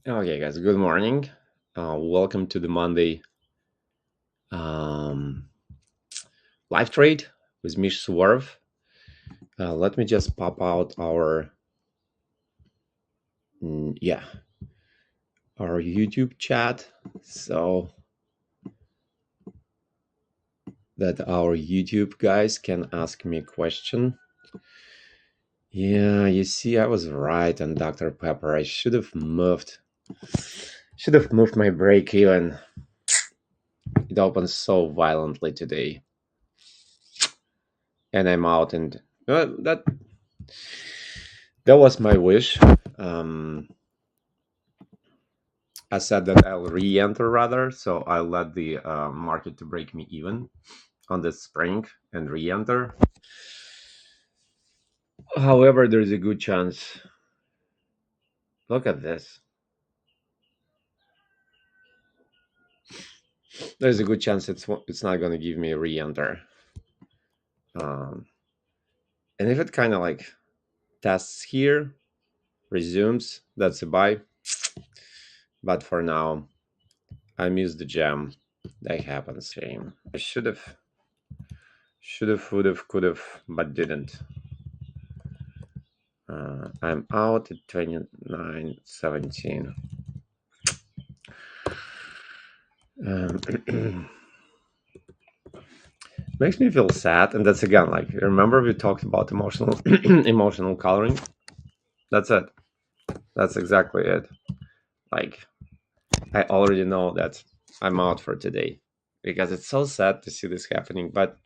Okay, guys, good morning. Welcome to the Monday um, live trade with Misha Suvorov. Let me just pop out yeah, our YouTube chat so that our YouTube guys can ask me a question. Yeah, you see, I was right on Dr. Pepper. I should have moved my break even. It opened so violently today, and I'm out. And that was my wish. Um, I said that I'll re-enter rather, so I'll let the market to break me even on this spring and re-enter. However, there's a good chance. Look at this. There's a good chance it's not going to give me a re-enter. Um, and if it kind of like tests here, resumes, that's a buy. But for now, I missed the jam. That happens. Shame. I should have, would have, could have, but didn't. I'm out at 29.17. Makes me feel sad, and that's again like remember we talked about emotional emotional coloring. That's it. That's exactly it. Like I already know that I'm out for today because it's so sad to see this happening, but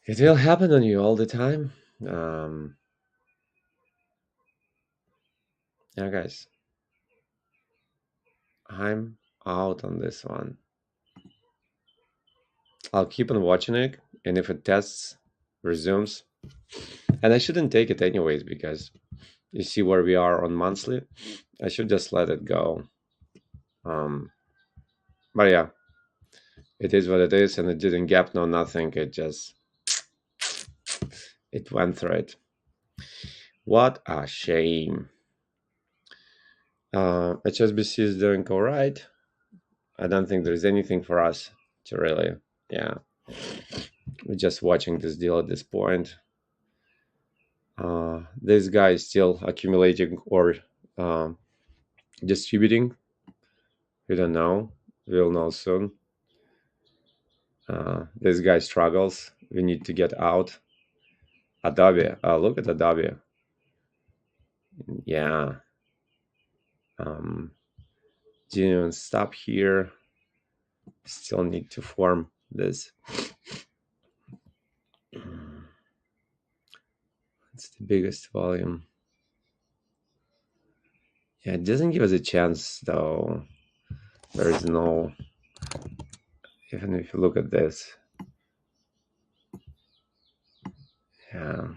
it will happen on you all the time. Yeah, guys, I'm out on this one. I'll keep on watching it, and if it tests, resumes, and I shouldn't take it anyways because you see where we are on monthly. I should just let it go. Um, but yeah, it is what it is, and it didn't gap no nothing. It went through it. What a shame. HSBC is doing all right. I don't think there's anything for us to really, yeah. We're just watching this deal at this point. This guy is still accumulating or distributing. We don't know. We'll know soon. This guy struggles. We need to get out. ADBE. Look at ADBE. Yeah. Didn't stop here. Still need to form this. It's the biggest volume. Yeah, it doesn't give us a chance though. There is no, even if you look at this. Yeah.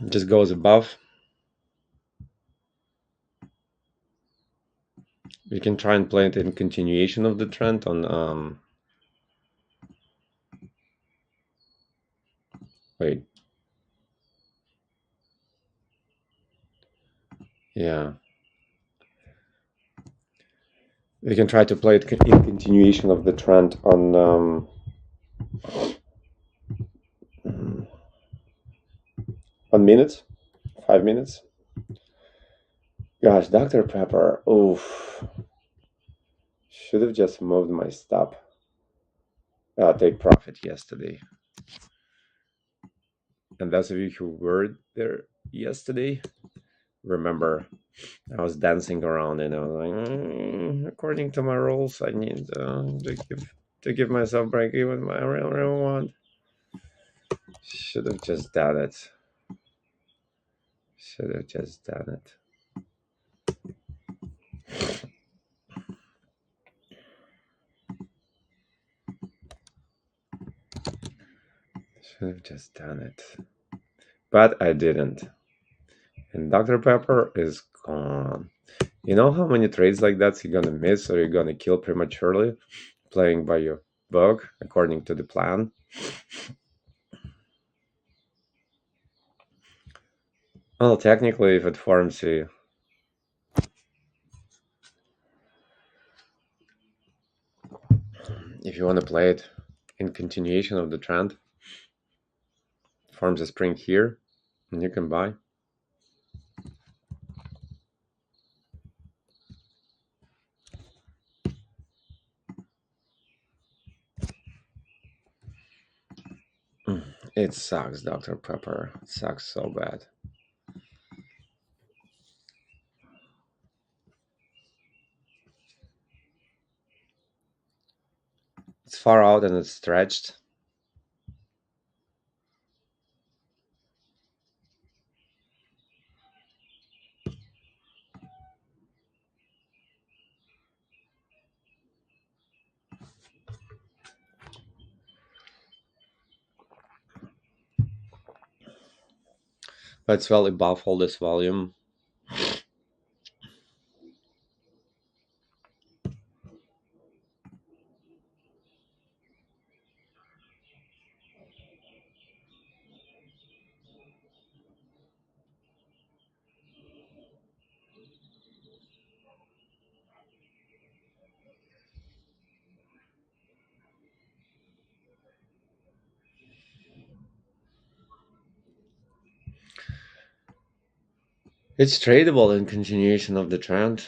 It just goes above. We can try and play it in continuation of the trend on wait. Yeah. We can try to play it in continuation of the trend on minutes, 5 minutes. Gosh, Dr. Pepper. Oof. Should have just moved my stop. Take profit yesterday. And those of you who were there yesterday, remember I was dancing around and I was like, according to my rules, I need to give myself break even. I really want. Should have just done it. Should have just done it. Should have just done it. But I didn't. And Dr. Pepper is gone. You know how many trades like that you're gonna miss or you're gonna kill prematurely playing by your book according to the plan? Well, technically, if it forms a If you want to play it in continuation of the trend, forms a spring here, and you can buy. It sucks, Dr. Pepper. It sucks so bad. It's far out and it's stretched. But it's well above all this volume. It's tradable in continuation of the trend.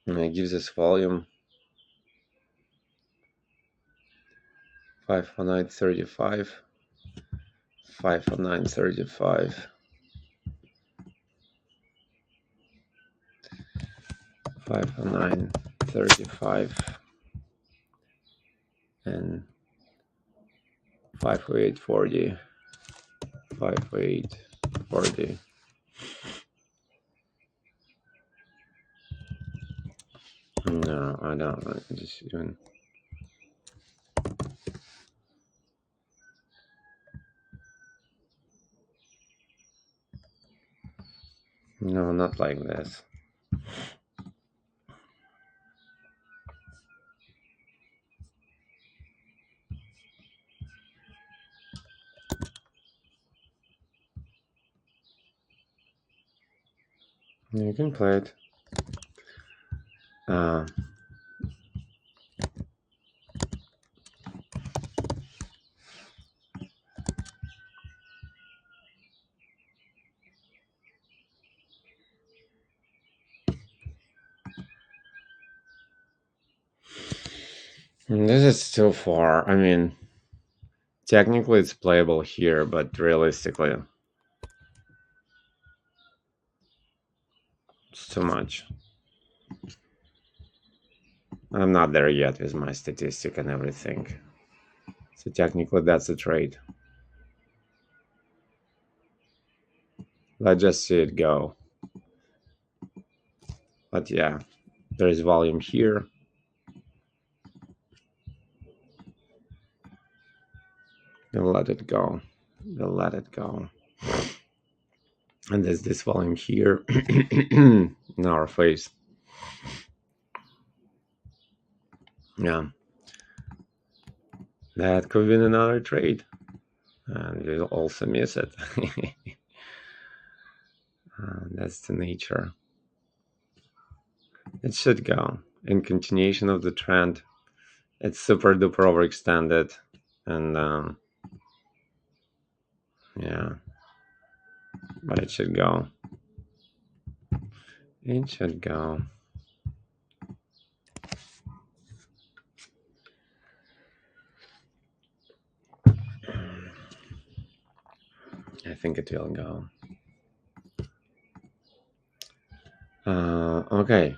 And it gives us volume 509.35, 509.35, 509.35, and 508.40, 508.40. No, I don't. Just even. No, not like this. You can play it. This is too far. I mean, technically it's playable here, but realistically, it's too much. I'm not there yet with my statistic and everything. So technically that's a trade. Let's just see it go. But yeah, there's volume here. We'll let it go. We'll let it go. And there's this volume here in our face. Yeah. That could be another trade. And we'll also miss it. That's the nature. It should go. In continuation of the trend, it's super duper overextended. And yeah. But it should go. It should go. I think it will go. Okay.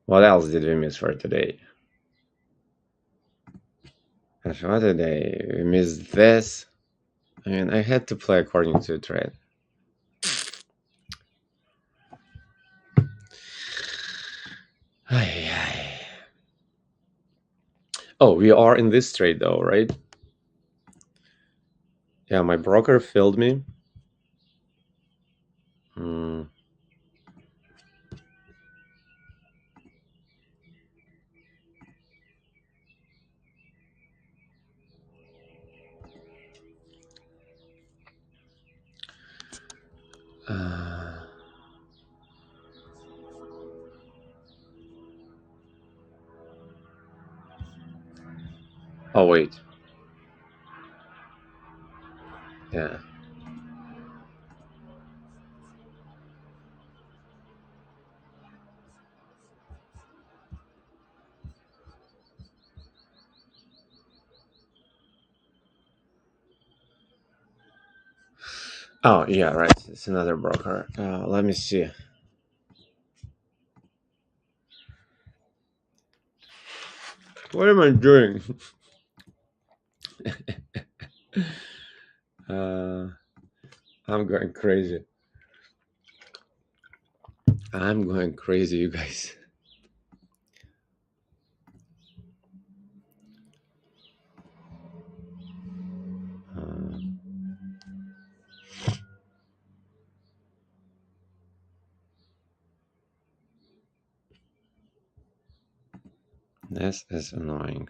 What else did we miss for today? For today, we missed this. I mean, I had to play according to the trade. Oh, we are in this trade though, right? Yeah, my broker filled me. Oh wait. Yeah. Oh yeah, right. It's another broker. Let me see. What am I doing? I'm going crazy. I'm going crazy, you guys. This is annoying.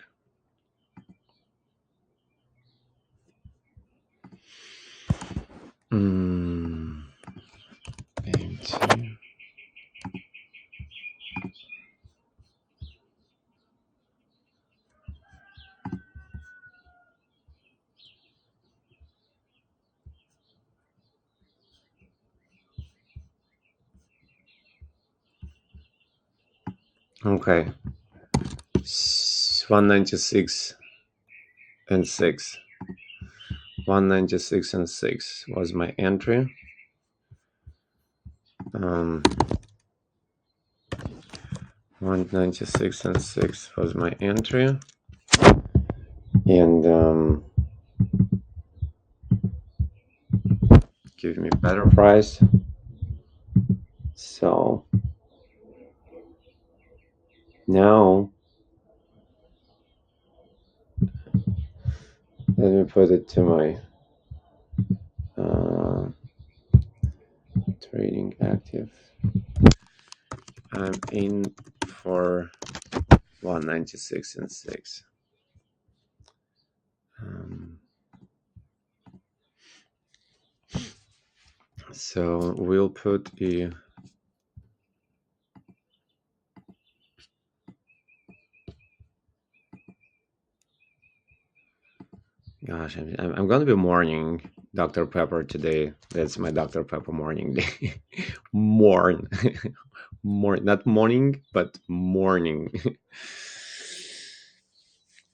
AMT. Okay. 196 and 6. 196 and 6 was my entry. 196 and 6 was my entry. And give me better price. So now let me put it to my trading active. I'm in for 196 and 6. So we'll put a gosh, I'm gonna be mourning Dr. Pepper today. That's my Dr. Pepper morning day. Mourn. Morning, not morning, but morning.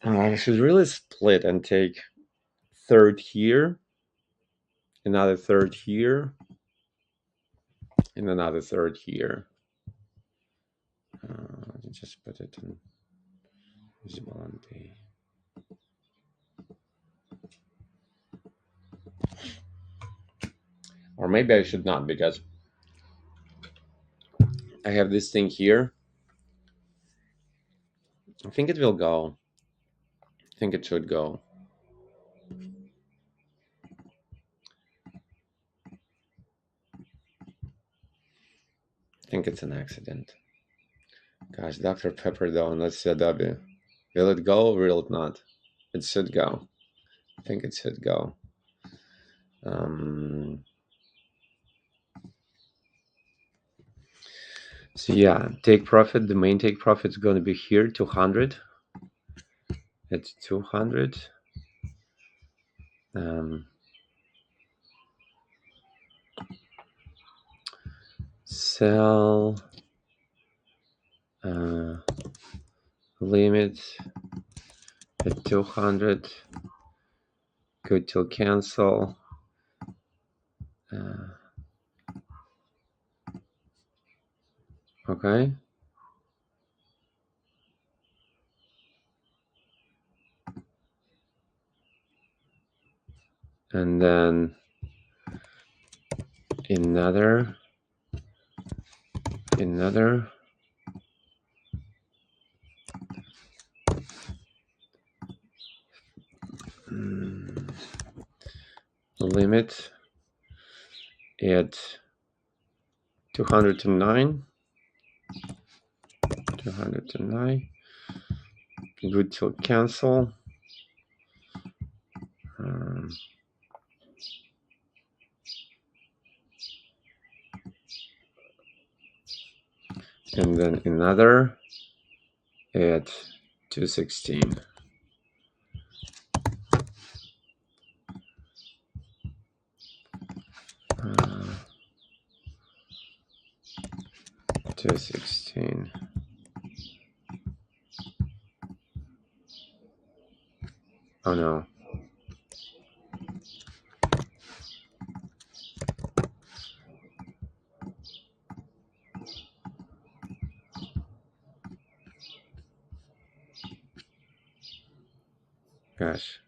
I should really split and take third here, another third here, and another third here. Just put it in visible on day. Or maybe I should not, because I have this thing here. I think it will go. I think it should go. I think it's an accident. Gosh, Dr. Pepper though, and let's see ADBE. Will it go or will it not? It should go. I think it should go. So yeah, take profit. The main take profit is going to be here, 200. It's 200. Sell. Limit at 200. Go till cancel. Okay. And then another limit at 209. 209. Good till cancel. and then another at 216. Uh, 216. Oh no. Gosh.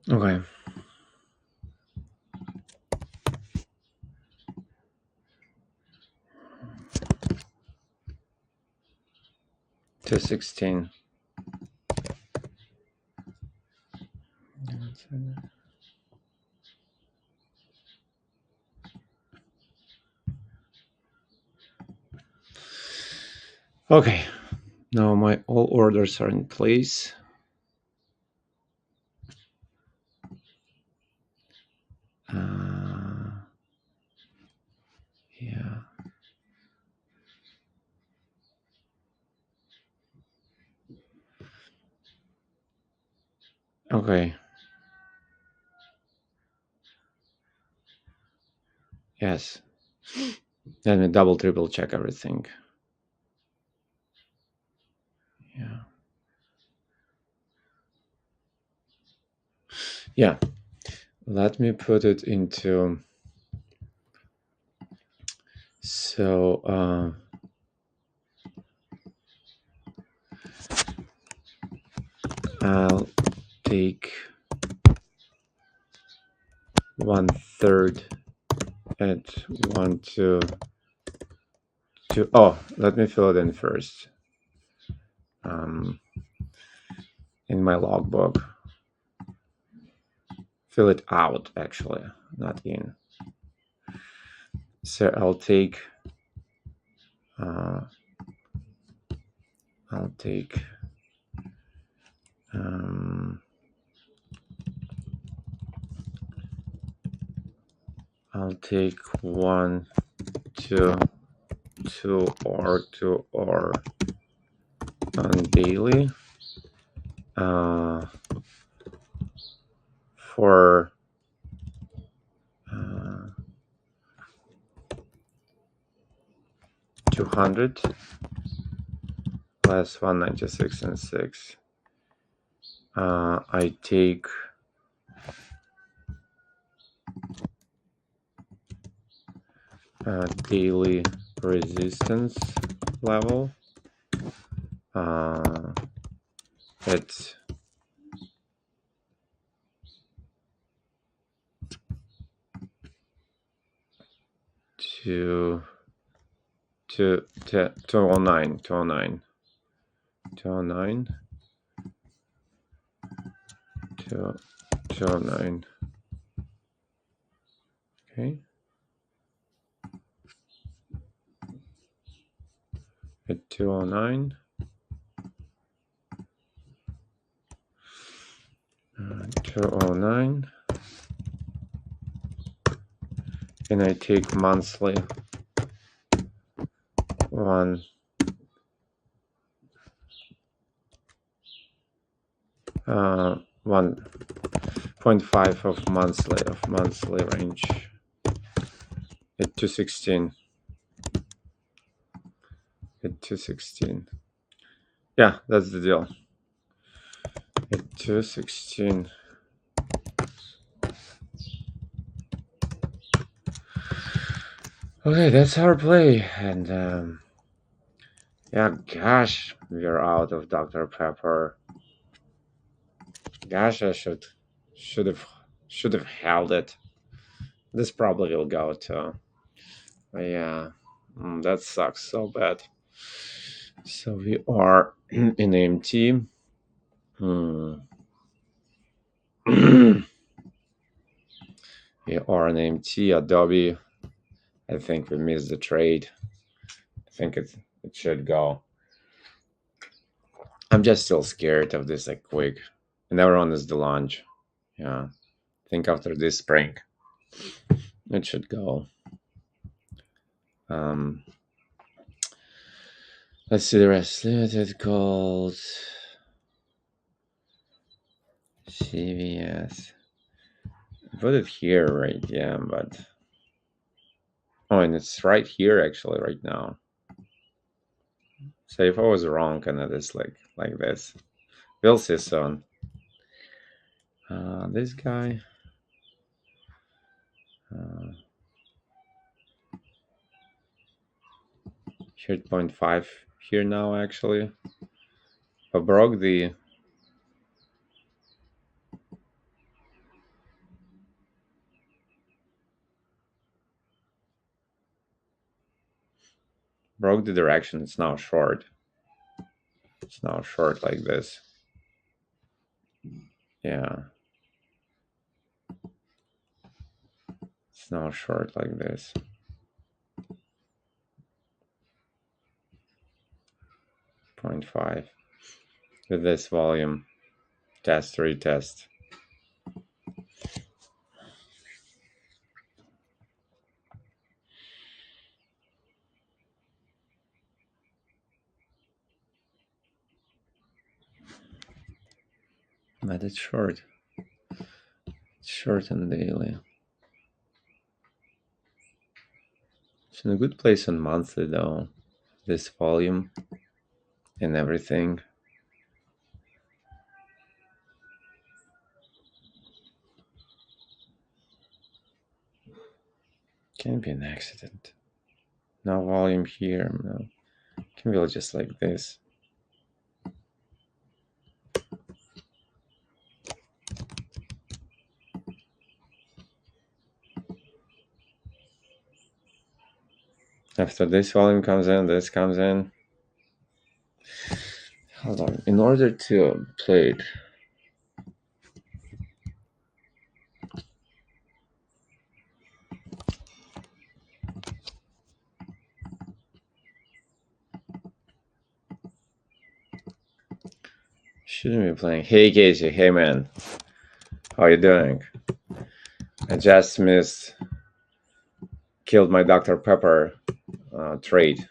Okay. To 16. Okay. Now my all orders are in place. Yeah. Okay. Yes. Then we double, triple check everything. Yeah. Yeah. Let me put it into. So I'll take 1/3 at 1, 2, 2. Oh, let me fill it in first. In my logbook. Fill it out, actually, not in. So I'll take. I'll take. I'll take 1, 2, 2 or 2 or on daily for 200 less 196 and 6. I take daily resistance level at 209. Okay. At 209. 209. And I take monthly 1.5 of monthly range. Hit 216. Hit 216. Yeah, that's the deal. Hit 216. Okay, that's our play. And yeah, gosh, we're out of Dr. Pepper. Gosh, I should have should have held it. This probably will go to. Yeah, that sucks so bad. So we are in AMT. Hmm. We are in AMT. Adobe. I think we missed the trade. I think it should go. I'm just still scared of this like quick. And everyone is the launch. Yeah. I think after this spring, it should go. Um, let's see the rest. Limited called CVS. Put it here, right? Yeah, but oh, and it's right here actually right now. So if I was wrong, and it is like this, we'll see soon. This guy. Uh, here 0.5 here now actually. But broke the direction. It's now short. It's now short like this. Yeah. It's now short like this. 0.5 with this volume. Test, retest. But it's short. It's short and daily. It's in a good place on monthly though. This volume and everything. Can be an accident. No volume here. No. Can be just like this. After this volume comes in, this comes in. Hold on. In order to play it, shouldn't be playing. Hey Casey, hey man, how you doing? I just missed, killed my Dr. Pepper trade.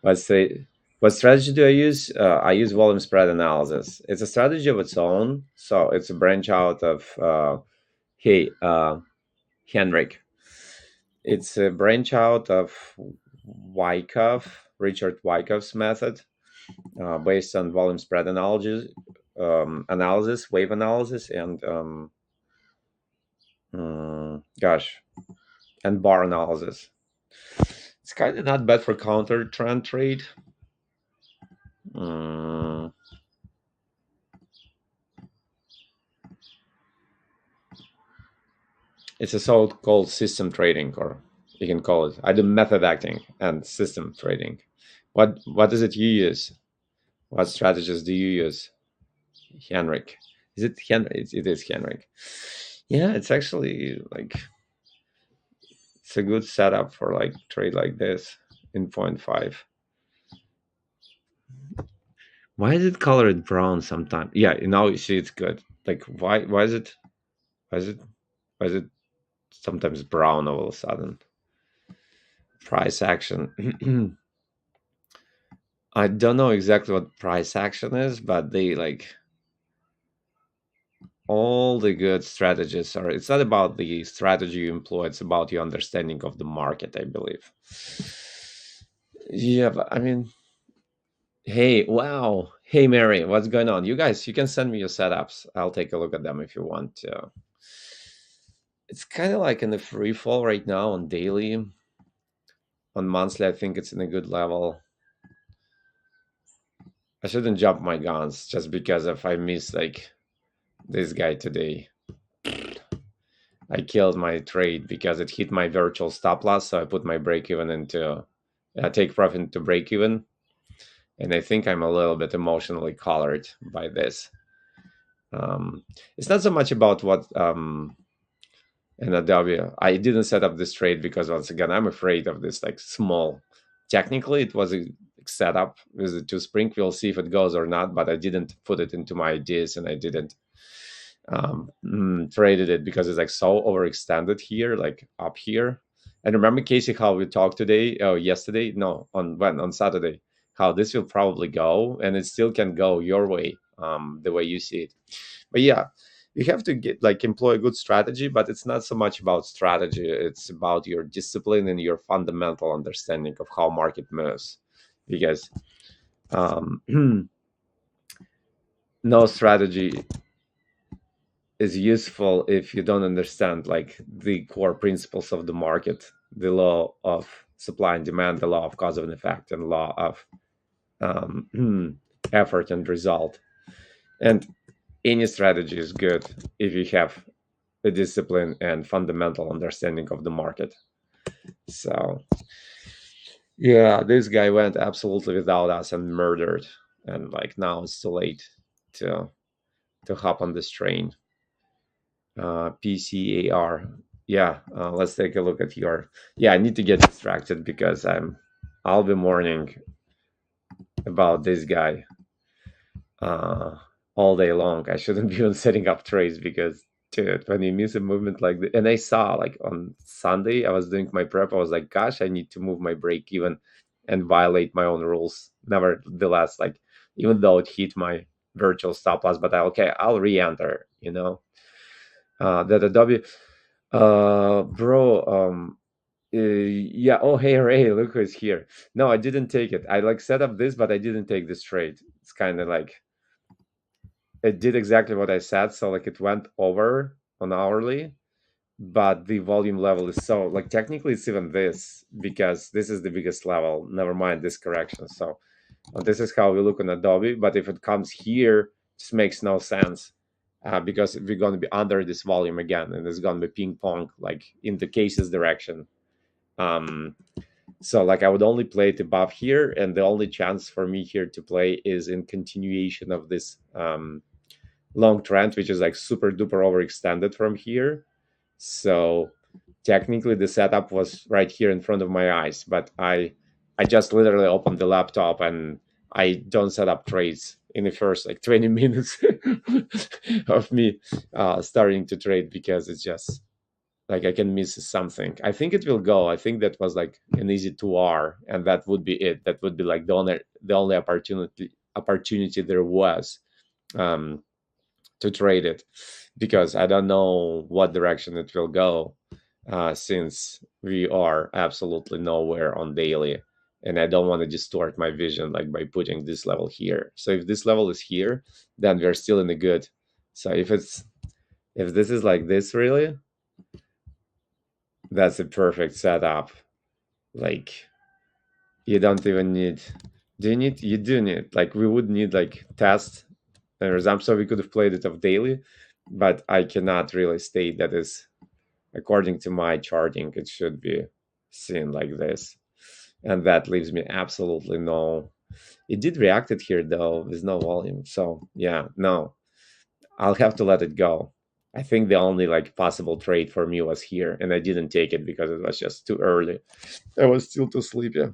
What's the what strategy do I use? I use volume spread analysis. It's a strategy of its own, so it's a branch out of hey Henrik. It's a branch out of Wyckoff, Richard Wyckoff's method, based on volume spread analysis, wave analysis, and gosh, and bar analysis. It's kind of not bad for counter trend trade. It's a so-called system trading, or you can call it. I do method acting and system trading. What is it you use? What strategies do you use, Henrik? Is it Henrik? It is Henrik. Yeah, it's actually like it's a good setup for like trade like this in 0.5. Why is it colored brown sometimes? Yeah, now you see it's good. Like why is it why is it why is it sometimes brown all of a sudden? Price action. I don't know exactly what price action is, but they like all the good strategies are, it's not about the strategy you employ, it's about your understanding of the market, I believe. Yeah, but I mean, hey, wow. Hey, Mary, what's going on? You guys, you can send me your setups. I'll take a look at them if you want to. It's kind of like in the free fall right now on daily. On monthly, I think it's in a good level. I shouldn't jump my guns just because if I miss like this guy today. I killed my trade because it hit my virtual stop loss, so I put my break even into take profit into break even, and I think I'm a little bit emotionally colored by this. Um, it's not so much about what in Adobe. I didn't set up this trade because once again I'm afraid of this like small. Technically, it was a setup with the two spring. We'll see if it goes or not, but I didn't put it into my ideas and I didn't traded it because it's like so overextended here, like up here. And remember, Casey, how we talked today, yesterday, no, on Saturday, how this will probably go, and it still can go your way, the way you see it. But yeah, you have to get like employ a good strategy, but it's not so much about strategy; it's about your discipline and your fundamental understanding of how market moves, because um, no strategy is useful if you don't understand like the core principles of the market, the law of supply and demand, the law of cause and effect, and law of effort and result. And any strategy is good if you have a discipline and fundamental understanding of the market. So yeah, this guy went absolutely without us and murdered, and like now it's too late to hop on this train. PCAR. Yeah, let's take a look at your. Yeah, I need to get distracted because I'll be mourning about this guy uh, all day long. I shouldn't be even setting up trades because, dude, when you miss a movement like this, and I saw like on Sunday, I was doing my prep. I was like, gosh, I need to move my break even and violate my own rules. Nevertheless, like even though it hit my virtual stop loss, but okay, I'll re-enter. That Adobe. Bro, yeah. Oh, hey, Ray, look who's here. No, I didn't take it. I like set up this, but I didn't take this trade. It's kind of like it did exactly what I said. So like it went over on hourly, but the volume level is so like technically it's even this because this is the biggest level. Never mind this correction. So this is how we look on Adobe. But if it comes here, it just makes no sense. Because we're going to be under this volume again, and it's going to be ping pong like in the cases direction. Um, so like I would only play it above here, and the only chance for me here to play is in continuation of this long trend, which is like super duper overextended from here. So technically the setup was right here in front of my eyes, but I just literally opened the laptop and I don't set up trades in the first like 20 minutes of me starting to trade because it's just like I can miss something. I think it will go. I think that was like an easy 2R, and that would be it. That would be like the only opportunity there was um, to trade it, because I don't know what direction it will go, since we are absolutely nowhere on daily, and I don't want to distort my vision like by putting this level here. So if this level is here, then we're still in the good. So if this is like this really, that's a perfect setup. Like you don't even need. Do you need? You do need. Like we would need like test and resume, so we could have played it off daily, but I cannot really state that is according to my charting. It should be seen like this, and that leaves me absolutely no. It did react it here though with no volume, so yeah, no, I'll have to let it go. I think the only like possible trade for me was here, and I didn't take it because it was just too early. I was still too sleepy.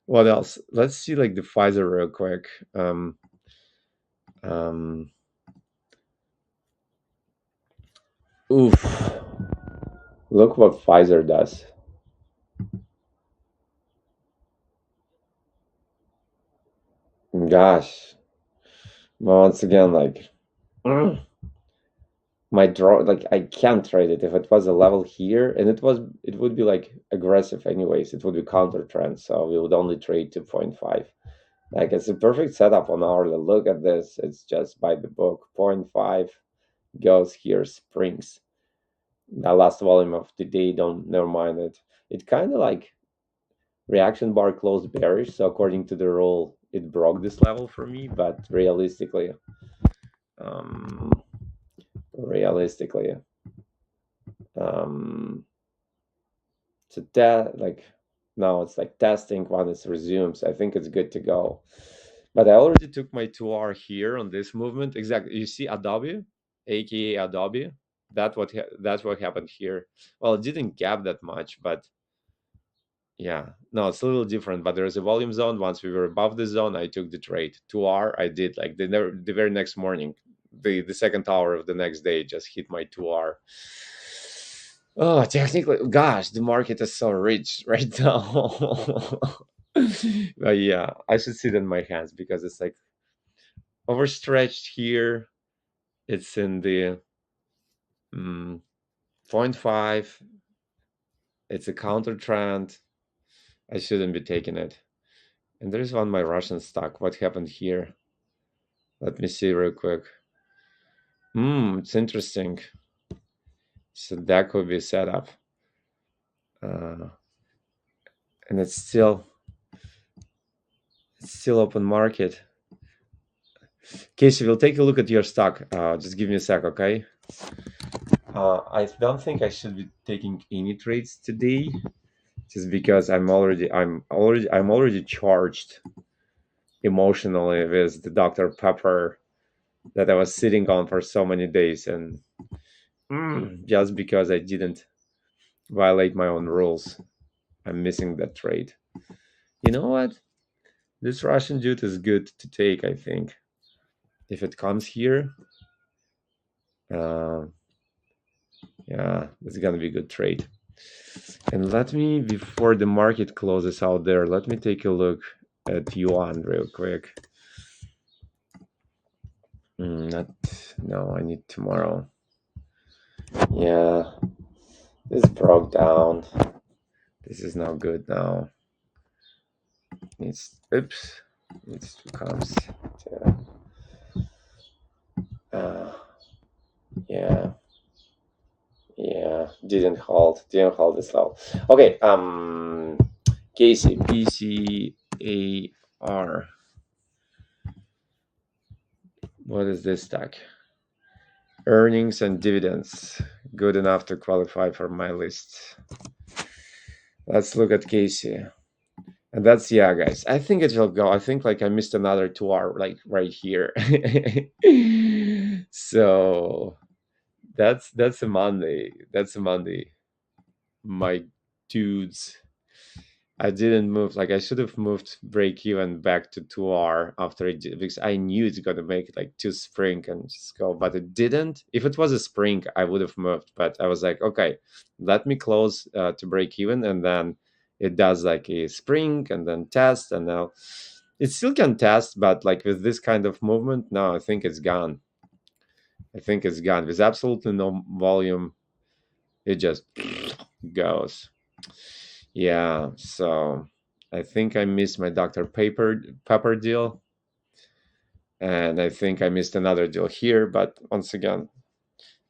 What else? Let's see like the Pfizer real quick. Um, Oof. Look what Pfizer does. Gosh. Once again, like, mm, my draw, like I can't trade it. If it was a level here, and it would be like aggressive anyways. It would be counter trend, so we would only trade 2.5. Like it's a perfect setup on hourly. Look at this. It's just by the book. Zero point 0.5 goes here, springs. The last volume of the day, don't never mind it. It kind of like reaction bar closed bearish, so according to the rule, it broke this level for me. But um, realistically, um, to that like now it's like testing when it resumes. I think it's good to go. But I already took my 2R here on this movement. Exactly. You see Adobe, aka Adobe. That's what happened here. Well, it didn't gap that much, but yeah, no, it's a little different. But there's a volume zone. Once we were above the zone, I took the trade. 2R, I did like the very next morning, the second hour of the next day, just hit my 2R. Oh, technically, gosh, the market is so rich right now. But yeah, I should see it in my hands because it's like overstretched here. It's in the mm, 0.5. It's a counter trend. I shouldn't be taking it. And there's one my Russian stock. What happened here? Let me see real quick. It's interesting. So that could be set up. Uh, and it's still open market. Casey, we'll take a look at your stock. Just give me a sec, okay? I don't think I should be taking any trades today, just because I'm already charged emotionally with the Dr. Pepper that I was sitting on for so many days, and just because I didn't violate my own rules, I'm missing that trade. You know what? This Russian dude is good to take, I think. If it comes here, uh, yeah, it's gonna be a good trade. And let me, before the market closes out there, let me take a look at yuan real quick. Not, no, I need tomorrow. Yeah, this broke down. This is not good now. Needs, oops, needs to come to, yeah, yeah, didn't hold this level. Okay, Casey, PCAR. What is this stack? Earnings and dividends. Good enough to qualify for my list. Let's look at Casey. And that's, yeah, guys. I think it will go. I think like I missed another 2R like right here. So that's a Monday. That's a Monday. My dudes. I didn't move. Like I should have moved break even back to 2R after it did, because I knew it's gonna make it like two spring and just go, but it didn't. If it was a spring, I would have moved. But I was like, okay, let me close to break even, and then it does like a spring and then test, and now it still can test, but like with this kind of movement, no, I think it's gone. I think it's gone. There's absolutely no volume. It just goes. Yeah, so I think I missed my Dr. Pepper deal, and I think I missed another deal here. But once again,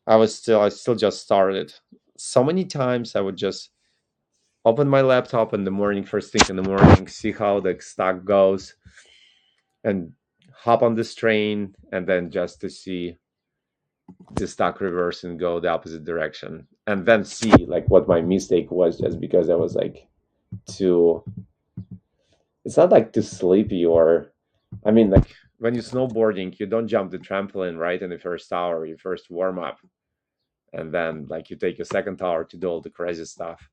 I still just started. So many times I would just open my laptop in the morning, first thing in the morning, see how the stock goes, and hop on this train, and then just to see the stock reverse and go the opposite direction, and then see like what my mistake was, just because I was like too, it's not like too sleepy, or I mean, like when you're snowboarding, you don't jump the trampoline right in the first hour. You first warm up, and then like you take a second hour to do all the crazy stuff,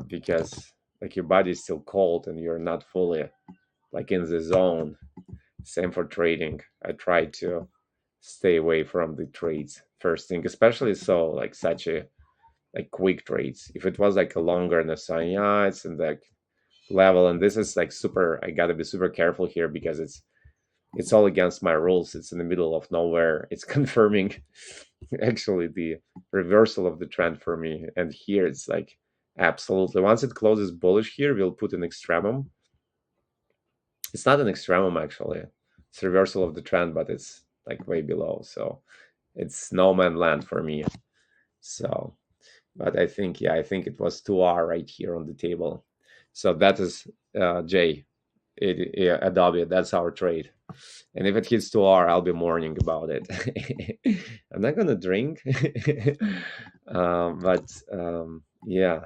because like your body is still cold and you're not fully like in the zone. Same for trading. I try to stay away from the trades first thing, especially so like such a like quick trades. If it was like a longer in the sun, yeah, it's in the level, and this is like super. I gotta be super careful here because it's it's all against my rules. It's in the middle of nowhere. It's confirming actually the reversal of the trend for me. And here it's like absolutely, once it closes bullish here, we'll put an extremum. It's not an extremum actually. It's reversal of the trend, but it's like way below. So it's no man land for me. So, but I think, yeah, I think it was 2R right here on the table. So that is J, yeah, Adobe. That's our trade. And if it hits 2R, I'll be mourning about it. I'm not gonna drink, but yeah,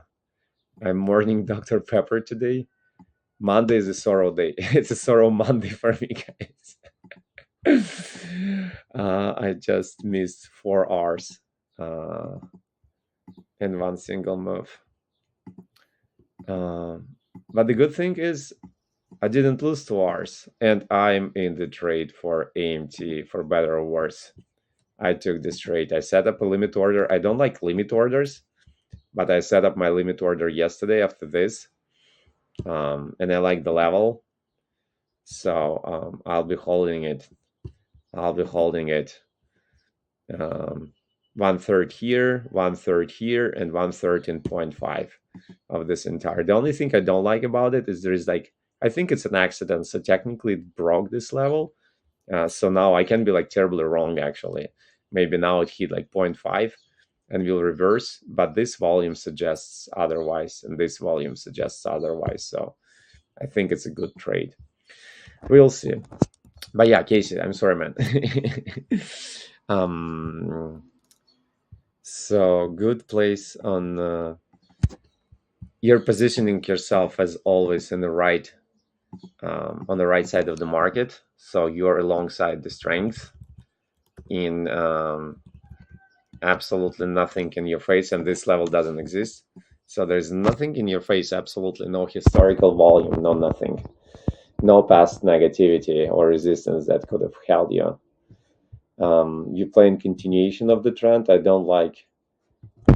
I'm mourning Dr. Pepper today. Monday is a sorrow day. It's a sorrow Monday for me, guys. I just missed 4 hours in one single move. But the good thing is I didn't lose 2 hours, and I'm in the trade for AMT, for better or worse. I took this trade. I set up a limit order. I don't like limit orders, but I set up my limit order yesterday after this, and I like the level. So I'll be holding it. I'll be holding it. 1/3 here, 1/3 here, and 1/3 in 0.5 of this entire. The only thing I don't like about it is there's like, I think it's an accident. So technically it broke this level. So now I can be like terribly wrong actually. Maybe now it hit like 0.5 and will reverse, but this volume suggests otherwise, and this volume suggests otherwise. So I think it's a good trade. We'll see. But yeah, Casey, I'm sorry, man. So good place on you're positioning yourself as always in the right on the right side of the market. So you're alongside the strength in absolutely nothing in your face, and this level doesn't exist. So there's nothing in your face, absolutely no historical volume, no nothing, no past negativity or resistance that could have held you. You play in continuation of the trend. I don't like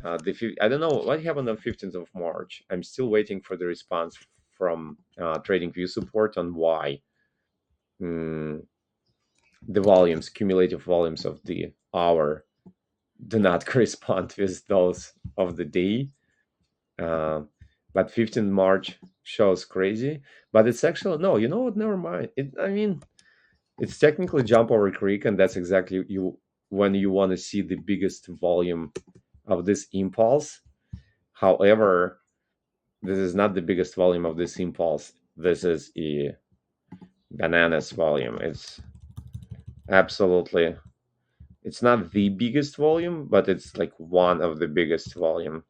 I don't know what happened on 15th of March. I'm still waiting for the response from Trading View support on why the volumes, cumulative volumes of the hour, do not correspond with those of the day. But 15th March shows crazy, but it's actually no. You know what? Never mind. I mean, it's technically jump over creek, and that's exactly you when you want to see the biggest volume of this impulse. However, this is not the biggest volume of this impulse. This is a bananas volume. It's absolutely, it's not the biggest volume, but it's like one of the biggest volume.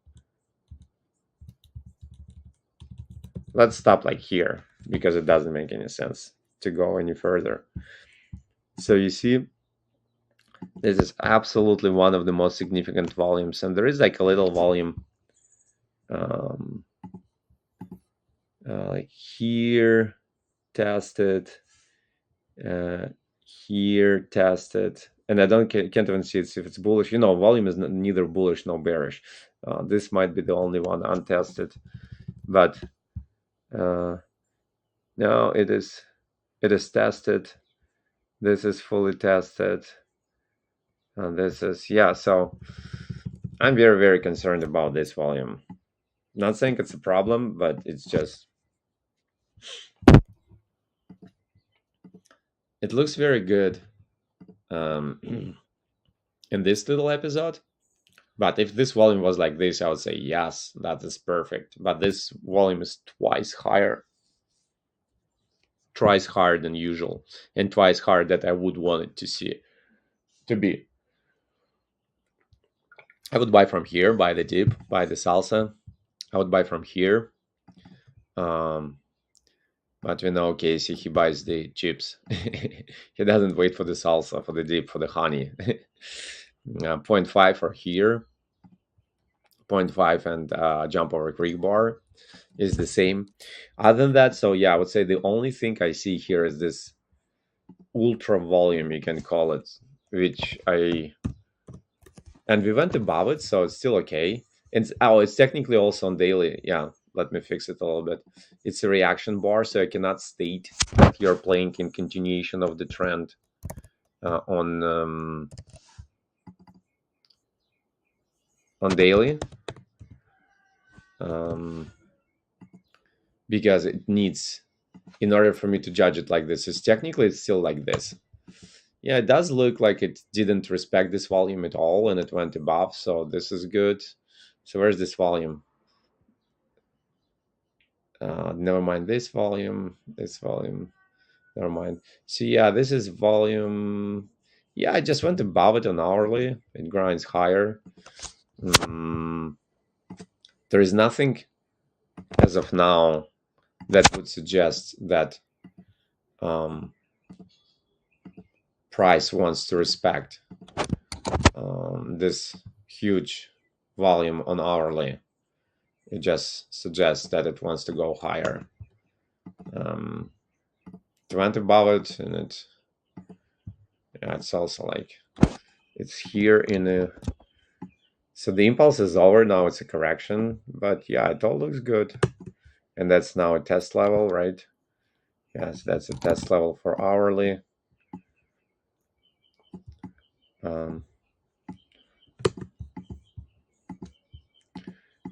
Let's stop like here because it doesn't make any sense to go any further. So you see, this is absolutely one of the most significant volumes, and there is like a little volume like here tested, here tested, and I can't even see it if it's bullish. You know, volume is neither bullish nor bearish. This might be the only one untested, but no, it is tested. This is fully tested, and this is, yeah. So I'm very, very concerned about this volume. Not saying it's a problem, but it's just, it looks very good in this little episode. But if this volume was like this, I would say, yes, that is perfect. But this volume is twice higher than usual, and twice higher that I would want it to be. I would buy from here, buy the dip, buy the salsa. I would buy from here. But we know Casey, he buys the chips. He doesn't wait for the salsa, for the dip, for the honey. 0.5 for here. 0.5 and jump over creek bar is the same. Other than that, so yeah, I would say the only thing I see here is this ultra volume, you can call it, which and we went above it, so it's still okay. It's technically also on daily. Yeah, let me fix it a little bit. It's a reaction bar, so I cannot state that you're playing in continuation of the trend on daily, um, because it needs, in order for me to judge it like this, is technically it's still like this. Yeah, it does look like it didn't respect this volume at all, and it went above, so this is good. So where's this volume? Never mind this volume, never mind. So yeah, this is volume. Yeah, I just went above it on hourly. It grinds higher. Mm, there is nothing as of now that would suggest that um, price wants to respect this huge volume on hourly. It just suggests that it wants to go higher. It went above it, and it's also like it's here in a. So the impulse is over now. It's a correction, but yeah, it all looks good, and that's now a test level, right? Yes, that's a test level for hourly. Um,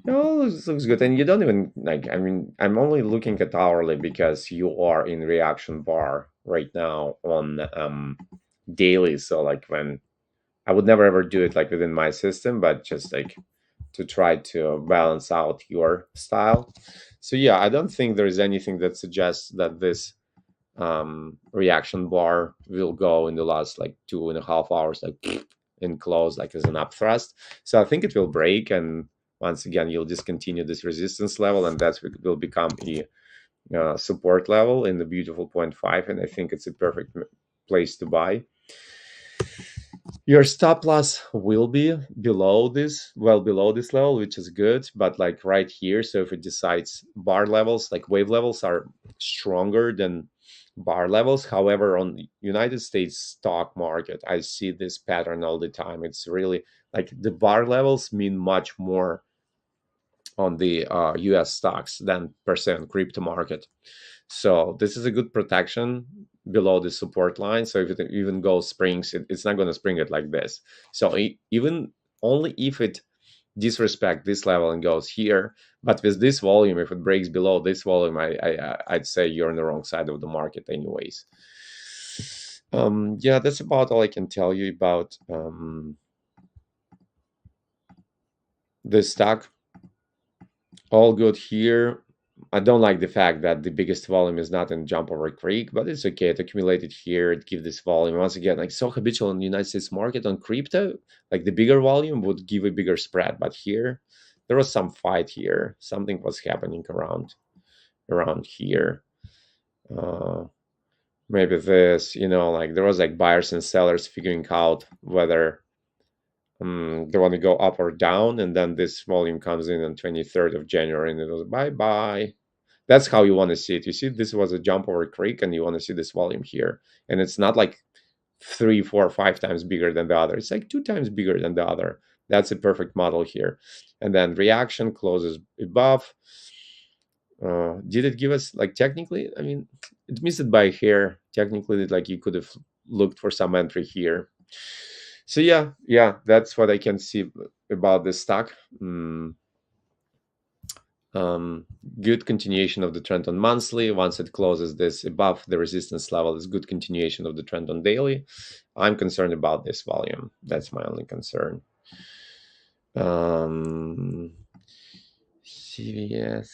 No, this looks good. And you don't even like, I mean, I'm only looking at hourly because you are in reaction bar right now on daily. So like when I would never ever do it like within my system, but just like to try to balance out your style. So yeah, I don't think there is anything that suggests that this reaction bar will go in the last like 2.5 hours, like and close like as an up thrust. So I think it will break, and once again you'll discontinue this resistance level, and that will become a support level in the beautiful 0.5, and I think it's a perfect place to buy. Your stop loss will be below this, well below this level, which is good, but like right here. So if it decides bar levels, like wave levels are stronger than bar levels. However, on the United States stock market, I see this pattern all the time. It's really like the bar levels mean much more on the US stocks than per se on crypto market. So this is a good protection below the support line. So if it even goes springs, it's not going to spring it like this. So even only if it disrespect this level and goes here, but with this volume, if it breaks below this volume, I'd say you're on the wrong side of the market anyways. Yeah, that's about all I can tell you about this stock. All good here. I don't like the fact that the biggest volume is not in Jump Over Creek, but it's okay. It accumulated here. It gives this volume. Once again, like so habitual in the United States market on crypto, like the bigger volume would give a bigger spread. But here, there was some fight here. Something was happening around here. Uh, Maybe this, like there was like buyers and sellers figuring out whether they want to go up or down, and then this volume comes in on 23rd of January, and it was bye bye. That's how you want to see it. You see, this was a jump over creek, and you want to see this volume here, and it's not like 3, 4, 5 times bigger than the other. It's like 2 times bigger than the other. That's a perfect model here. And then reaction closes above. Did it give us like technically? I mean, it missed it by a hair. Technically, like you could have looked for some entry here. So yeah, that's what I can see about this stock. Good continuation of the trend on monthly. Once it closes this above the resistance level, is good continuation of the trend on daily. I'm concerned about this volume. That's my only concern. CVS.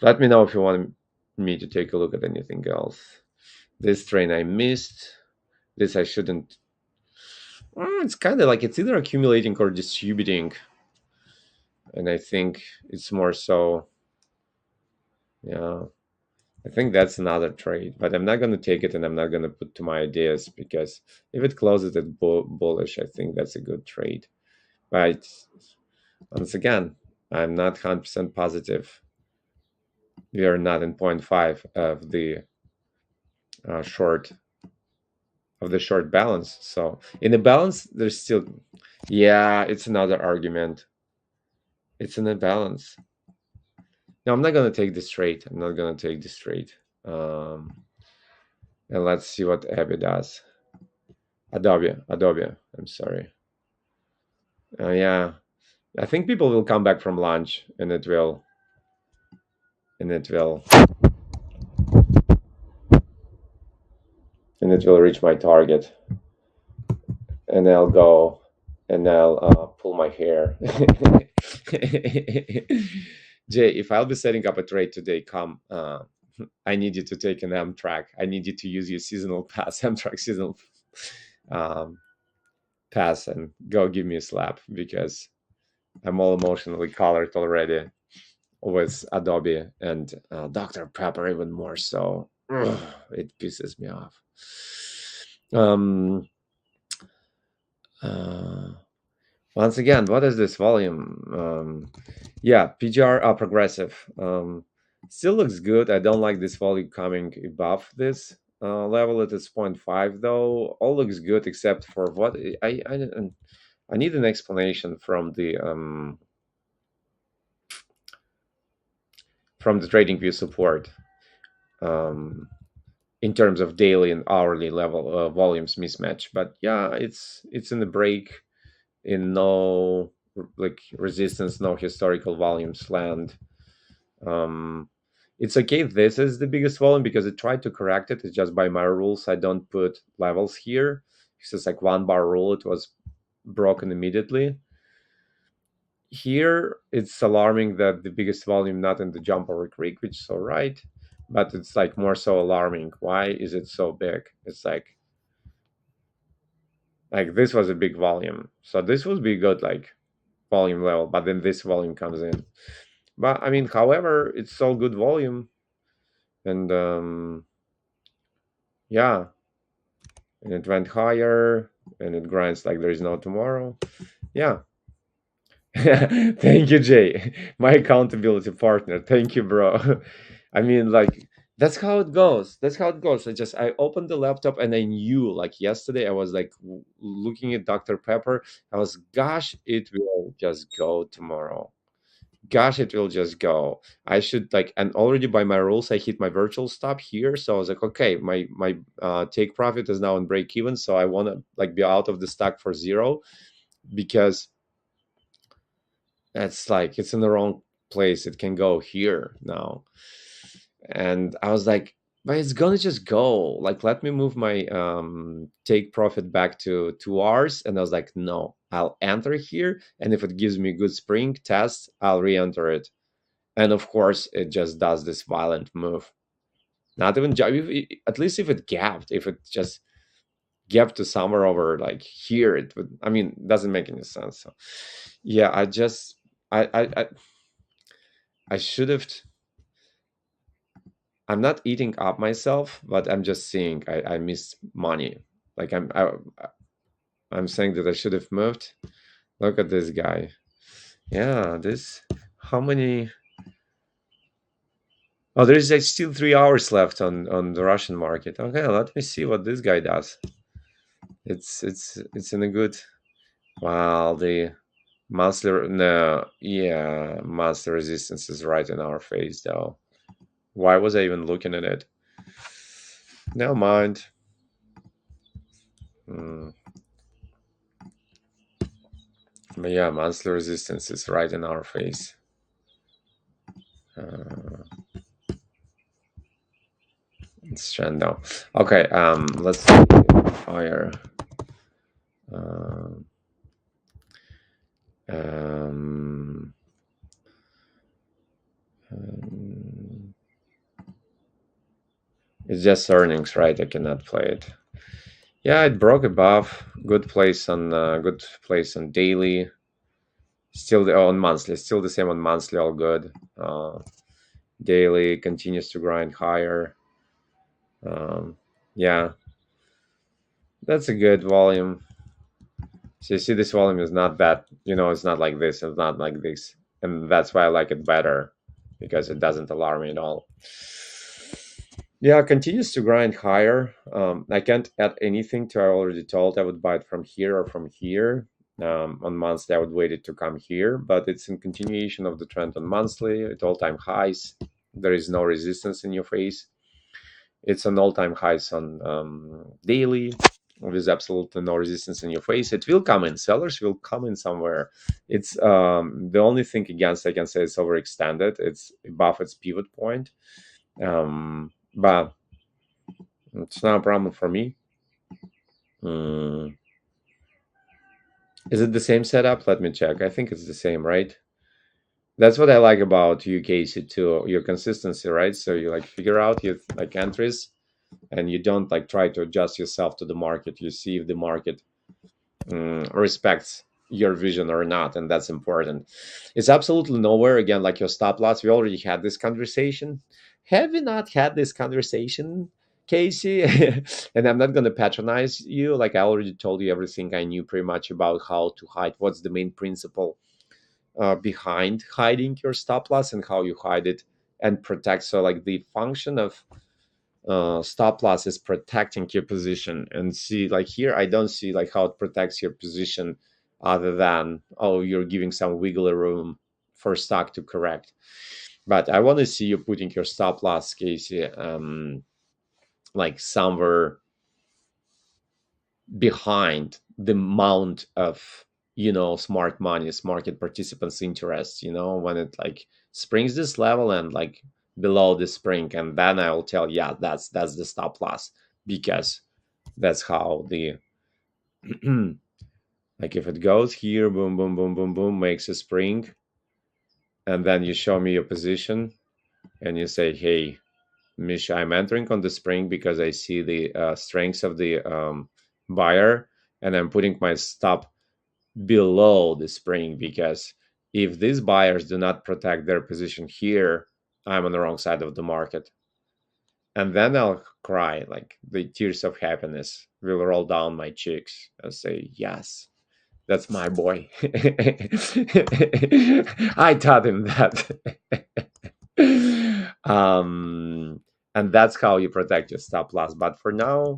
Let me know if you want me to take a look at anything else. This train I missed. This I shouldn't. It's kind of like it's either accumulating or distributing. And I think it's more so, yeah, I think that's another trade, but I'm not going to take it, and I'm not going to put to my ideas, because if it closes at bullish, I think that's a good trade. But once again, I'm not 100% positive. We are not in 0.5 of the short balance. So in the balance, there's still, yeah, it's another argument. It's an imbalance. No, I'm not gonna take this trade. I'm not gonna take this trade. Um, and let's see what ADBE does. Adobe. I'm sorry. Yeah, I think people will come back from lunch, and it will, and it will reach my target, and I'll go, and I'll pull my hair. Jay, if I'll be setting up a trade today, come. I need you to take an Amtrak. I need you to use your seasonal pass, Amtrak seasonal um, pass, and go give me a slap because I'm all emotionally colored already with Adobe and Dr. Pepper even more so. Ugh, it pisses me off. Um, uh, Once again, what is this volume? Yeah, PGR progressive. Still looks good. I don't like this volume coming above this level at this 0.5 though. All looks good except for what I need an explanation from the trading view support in terms of daily and hourly level volumes mismatch. But yeah, it's in the break in no like resistance, no historical volumes land. Um, it's okay. This is the biggest volume because it tried to correct it. It's just by my rules. I don't put levels here. It's just like 1 bar rule. It was broken immediately. Here, it's alarming that the biggest volume not in the jump over creek, which is all right, but it's like more so alarming. Why is it so big? It's like this was a big volume, so this would be good like volume level, but then this volume comes in. But I mean, however, it's all good volume, and yeah, and it went higher, and it grinds like there is no tomorrow. Yeah. Thank you, Jay, my accountability partner. Thank you, bro. I mean, like that's how it goes. That's how it goes. I opened the laptop and I knew like yesterday I was like looking at Dr. Pepper. I was, gosh, it will just go tomorrow. Gosh, it will just go. I should like, and already by my rules, I hit my virtual stop here. So I was like, okay, my take profit is now on break even. So I want to like be out of the stack for zero because it's like it's in the wrong place. It can go here now. And I was like, but it's gonna just go. Like, let me move my take profit back to 2 hours. And I was like, no, I'll enter here. And if it gives me a good spring test, I'll re-enter it. And of course, it just does this violent move. Not even at least if it gapped, if it just gapped to somewhere over like here, it would. I mean, doesn't make any sense. So, yeah, I should have. I'm not eating up myself, but I'm just saying I missed money. Like I'm saying that I should have moved. Look at this guy. Yeah, this. How many? Oh, there's like still 3 hours left on the Russian market. Okay, let me see what this guy does. It's in a good. Wow, the monthly no, yeah, monthly resistance is right in our face though. Why was I even looking at it? Never mind. Hmm. But yeah, monthly resistance is right in our face. Uh, it's trend now. Okay, let's see. Fire. Um, um, um, it's just earnings, right? I cannot play it. Yeah, it broke above. Good place on daily. Still on monthly. Still the same on monthly. All good. Daily continues to grind higher. Yeah, that's a good volume. So you see, this volume is not bad. It's not like this. It's not like this, and that's why I like it better because it doesn't alarm me at all. Yeah, it continues to grind higher. I can't add anything to I already told I would buy it from here or from here. On monthly, I would wait it to come here, but it's in continuation of the trend on monthly at all-time highs. There is no resistance in your face. It's an all-time highs on daily with absolutely no resistance in your face. It will come in. Sellers will come in somewhere. It's the only thing against I can say it's overextended. It's above its pivot point, but it's not a problem for me. Mm. Is it the same setup? Let me check. I think it's the same, right? That's what I like about you, Casey, too. Your consistency, right? So you like figure out your like entries, and you don't like try to adjust yourself to the market. You see if the market respects your vision or not, and that's important. It's absolutely nowhere again like your stop loss. We already had this conversation. Have we not had this conversation, Casey? And I'm not going to patronize you. Like I already told you everything I knew pretty much about how to hide. What's the main principle behind hiding your stop loss and how you hide it and protect. So like the function of stop loss is protecting your position. And see like here I don't see like how it protects your position other than, oh, you're giving some wiggle room for stock to correct. But I want to see you putting your stop loss, Casey, like somewhere behind the amount of smart money's market participants interest, when it like springs this level and like below the spring, and then I'll tell, yeah, that's the stop loss, because that's how the like if it goes here, boom boom boom boom boom, makes a spring, and then you show me your position and you say, hey, Misha, I'm entering on the spring because I see the strengths of the buyer, and I'm putting my stop below the spring, because if these buyers do not protect their position here, I'm on the wrong side of the market. And then I'll cry, like the tears of happiness will roll down my cheeks and say, yes, that's my boy. I taught him that. um, and that's how you protect your stop loss. But for now,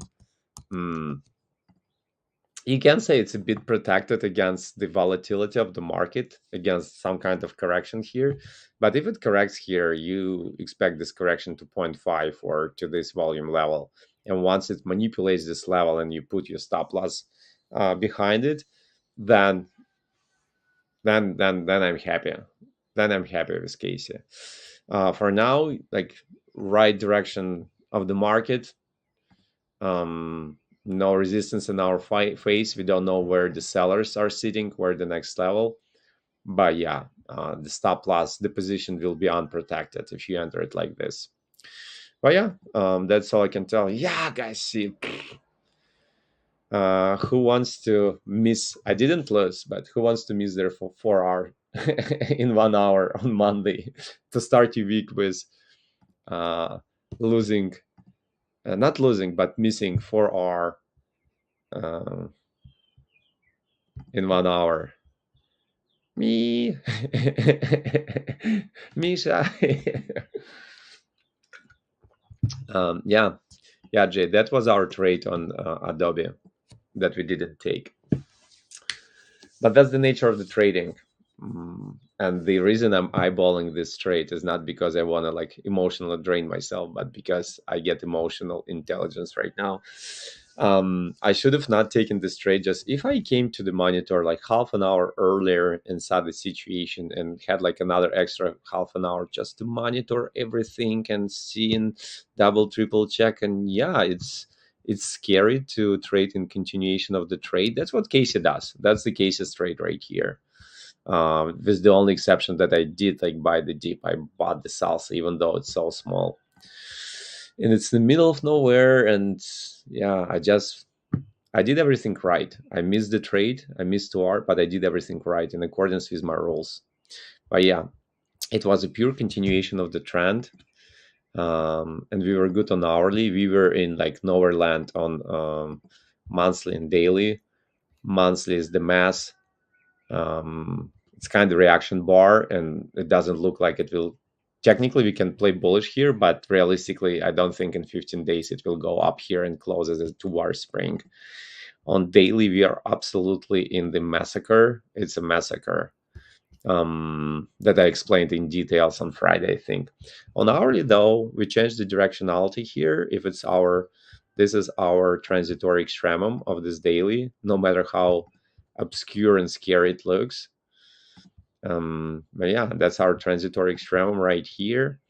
mm, you can say it's a bit protected against the volatility of the market, against some kind of correction here. But if it corrects here, you expect this correction to 0.5 or to this volume level. And once it manipulates this level and you put your stop loss behind it, then then I'm happy. Then I'm happy with Casey. For now, like right direction of the market, no resistance in our face. We don't know where the sellers are sitting, where the next level. But yeah, the stop loss, the position will be unprotected if you enter it like this. But yeah, that's all I can tell. Yeah, guys, see, who wants to miss? I didn't lose, but who wants to miss their 4 hour in 1 hour on Monday to start your week with uh, losing, not losing, but missing 4 hour uh, in 1 hour. Me, Misha. Yeah, yeah, Jay. That was our trade on Adobe that we didn't take, but that's the nature of the trading. And the reason I'm eyeballing this trade is not because I want to like emotionally drain myself, but because I get emotional intelligence right now. I should have not taken this trade. Just if I came to the monitor like half an hour earlier and saw the situation and had like another extra half an hour just to monitor everything and seeing double triple check, and yeah, it's scary to trade in continuation of the trade. That's what Casey does. That's the Casey's trade right here. With the only exception that I did like buy the dip. I bought the salsa even though it's so small, and it's in the middle of nowhere. And yeah, I did everything right. I missed the trade, I missed 2 hour, but I did everything right in accordance with my rules. But yeah, it was a pure continuation of the trend. And we were good on hourly. We were in like nowhere land on monthly and daily. Monthly is the mass. It's kind of reaction bar, and it doesn't look like it will. Technically, we can play bullish here, but realistically, I don't think in 15 days it will go up here and close as a 2 hour spring. On daily, we are absolutely in the massacre. It's a massacre, that I explained in details on Friday, I think. On hourly, though, we changed the directionality here. If it's our, this is our transitory extremum of this daily, no matter how obscure and scary it looks. But yeah, that's our transitory extremum right here.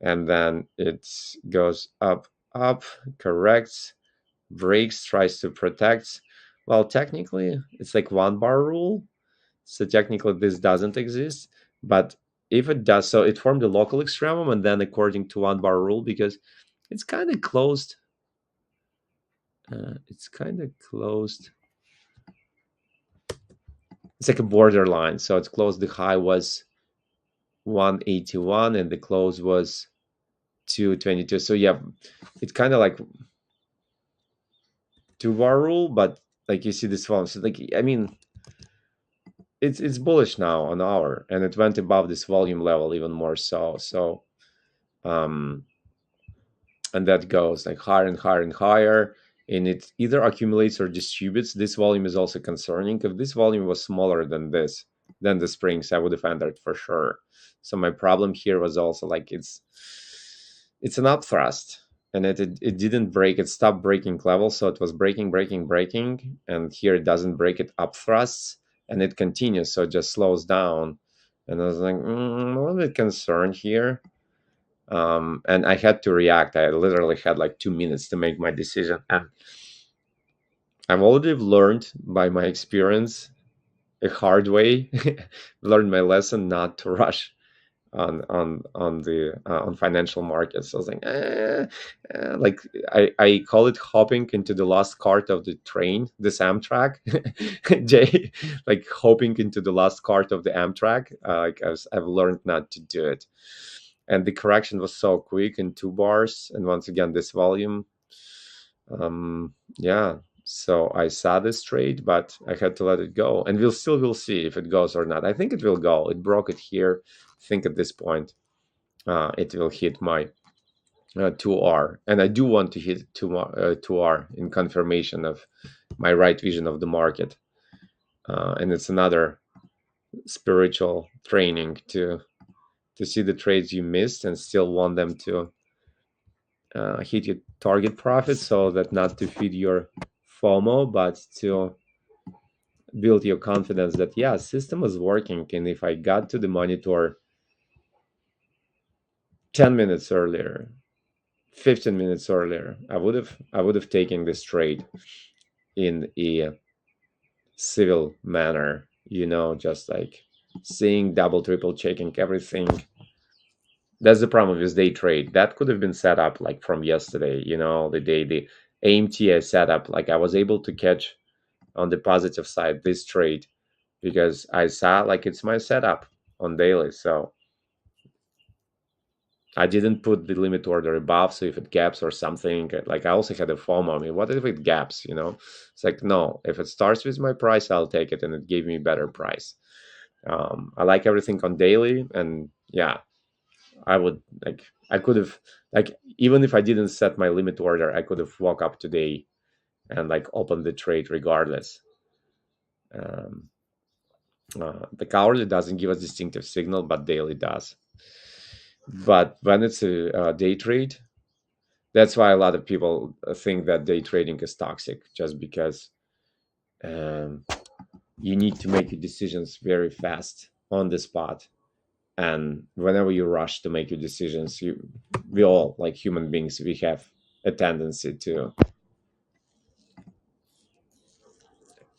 And then it goes up, up, corrects, breaks, tries to protect. Well, technically, it's like one bar rule. So technically, this doesn't exist. But if it does, so it formed a local extremum, and then according to one bar rule, because it's kind of closed. It's kind of closed. It's like a borderline. So it's closed. The high was 181, and the close was 222. So yeah, it's kind of like two bar rule, but like you see this one. So like I mean, it's bullish now on hour, and it went above this volume level even more so. So um and that goes like higher and higher and higher, and it either accumulates or distributes. This volume is also concerning. If this volume was smaller than this, than the springs, I would have entered for sure. So my problem here was also like it's an upthrust, and it didn't break. It stopped breaking level, so it was breaking, and here it doesn't break. It upthrusts, and it continues, so it just slows down. And I was like, I'm a little bit concerned here. And I had to react. I literally had like 2 minutes to make my decision, and I've already learned by my experience a hard way, learned my lesson not to rush on the on financial markets. So I was like, like I call it hopping into the last cart of the train, this Amtrak, Jay, like hopping into the last cart of the Amtrak. Like I've learned not to do it, and the correction was so quick in 2 bars, and once again this volume. Yeah, so I saw this trade, but I had to let it go, and we'll see if it goes or not. I think it will go. It broke it here. I think at this point, it will hit my 2R, and I do want to hit 2R in confirmation of my right vision of the market. And it's another spiritual training to see the trades you missed and still want them to hit your target profit, so that not to feed your FOMO, but to build your confidence that yeah, system is working. And if I got to the monitor 10 minutes earlier, 15 minutes earlier, I would have taken this trade in a civil manner, just like seeing, double triple checking everything. That's the problem with day trade. That could have been set up like from yesterday, the day the AMT I set up. Like I was able to catch on the positive side this trade because I saw like it's my setup on daily. So I didn't put the limit order above. So if it gaps or something, like I also had a FOMO. I mean, what if it gaps? It's like, no, if it starts with my price, I'll take it. And it gave me a better price. I like everything on daily. And yeah, I would like, I could have, like, even if I didn't set my limit order, I could have woke up today and like opened the trade regardless. Um, the hourly doesn't give us distinctive signal, but daily does. But when it's a day trade, that's why a lot of people think that day trading is toxic, just because um, you need to make your decisions very fast on the spot. And whenever you rush to make your decisions, we all, like human beings, we have a tendency to,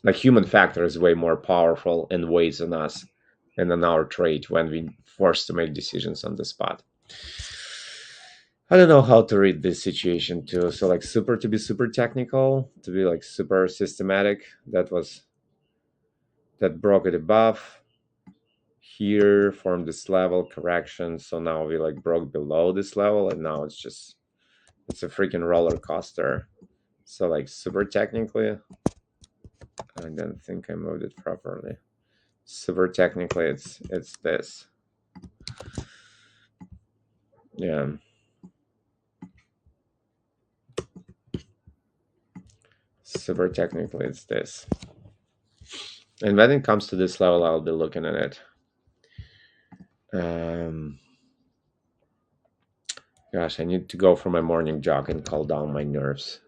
like, human factor is way more powerful and weighs on us and on our trade when we forced to make decisions on the spot. I don't know how to read this situation too. So like to be super technical, to be like super systematic. That broke it above here, formed this level correction. So now we like broke below this level, and now it's a freaking roller coaster. So like super technically, I don't think I moved it properly. Super technically, it's this. Yeah. super technically, it's this. And when it comes to this level, I'll be looking at it. Um, Gosh, I need to go for my morning jog and calm down my nerves.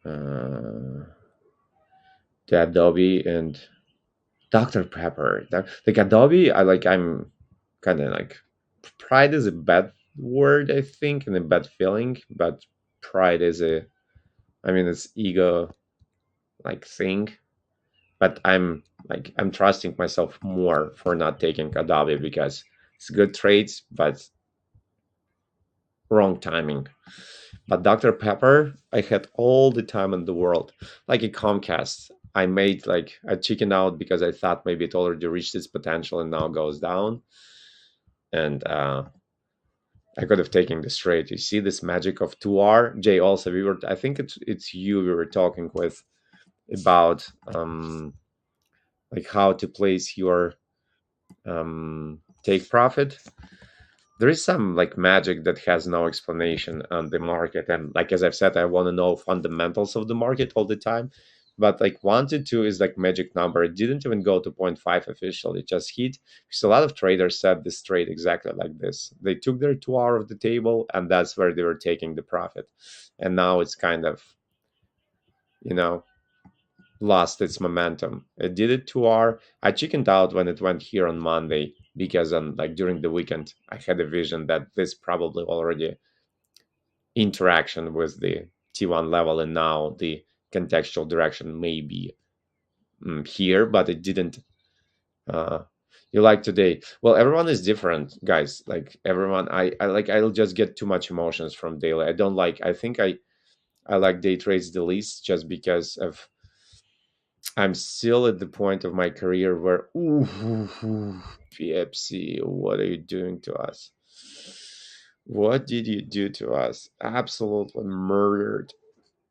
Uh, the Adobe and Dr. Pepper. Like Adobe, I'm kind of like, pride is a bad word, I think, and a bad feeling, but pride is it's ego like thing. But I'm trusting myself more for not taking Adobe because it's good trades, but wrong timing. But Dr. Pepper, I had all the time in the world. Like a Comcast, I made like a chicken out because I thought maybe it already reached its potential and now goes down. And I could have taken this straight. You see this magic of 2R? Jay, also, I think it's you we were talking with about like how to place your take profit. There is some like magic that has no explanation on the market, and like as I've said, I want to know fundamentals of the market all the time. But like 1 to 2 is like magic number. It didn't even go to point 0.5 officially, it just hit because a lot of traders said this trade exactly like this. They took their 2 hour of the table and that's where they were taking the profit, and now it's kind of, you know lost its momentum. It did it 2 hour. I chickened out when it went here on Monday because on like during the weekend I had a vision that this probably already interaction with the T1 level, and now the contextual direction may be here, but it didn't. Uh, you like today? Well, everyone is different, guys. Like everyone, I'll just get too much emotions from daily. I don't like. I think I like day trades the least just because of I'm still at the point of my career where, PFC, what are you doing to us? What did you do to us? Absolutely murdered.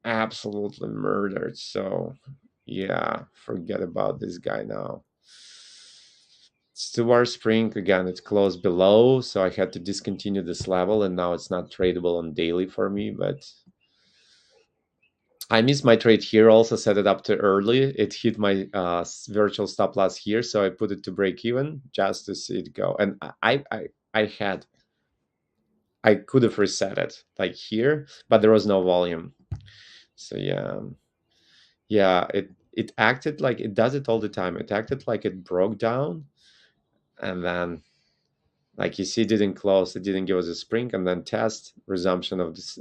Absolutely murdered. So, yeah, forget about this guy now. Stewart Spring, again, it's closed below, so I had to discontinue this level, and now it's not tradable on daily for me, but I missed my trade here. Also set it up too early. It hit my virtual stop loss here, so I put it to break even just to see it go. And I could have reset it like here, but there was no volume. So yeah, it acted like it does it all the time. It acted like it broke down, and then like you see, it didn't close. It didn't give us a spring, and then test resumption of this.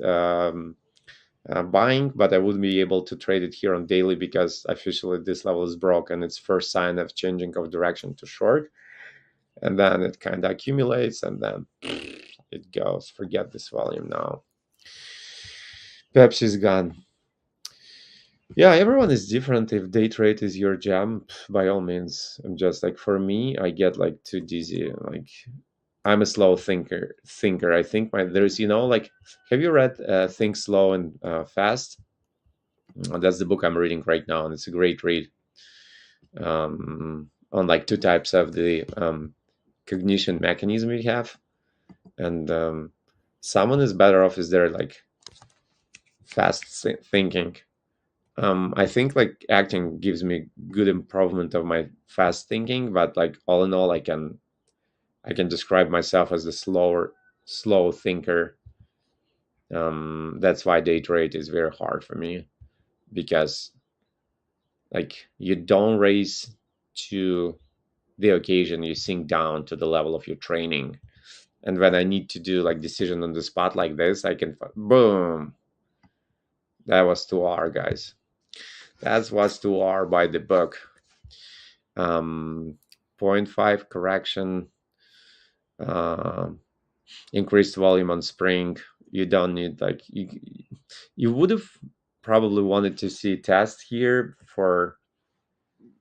Buying, but I wouldn't be able to trade it here on daily because officially this level is broken. It's first sign of changing of direction to short, and then it kind of accumulates, and then it goes. Forget this volume now. Pepsi's gone. Yeah, everyone is different. If day trade is your jam, by all means. I'm just like, for me, I get like too dizzy. Like I'm a slow thinker. I think there's, like, have you read Think Slow and Fast? That's the book I'm reading right now, and it's a great read on like two types of the cognition mechanism we have. And someone is better off is there like fast thinking. I think like acting gives me good improvement of my fast thinking, but like all in all, I can describe myself as a slow thinker. That's why day trade is very hard for me, because like you don't raise to the occasion, you sink down to the level of your training. And when I need to do like decision on the spot like this, I can boom. That was 2R, guys. That was 2R by the book. um Point 0.5 correction, uh, increased volume on spring. You don't need like you would have probably wanted to see test here for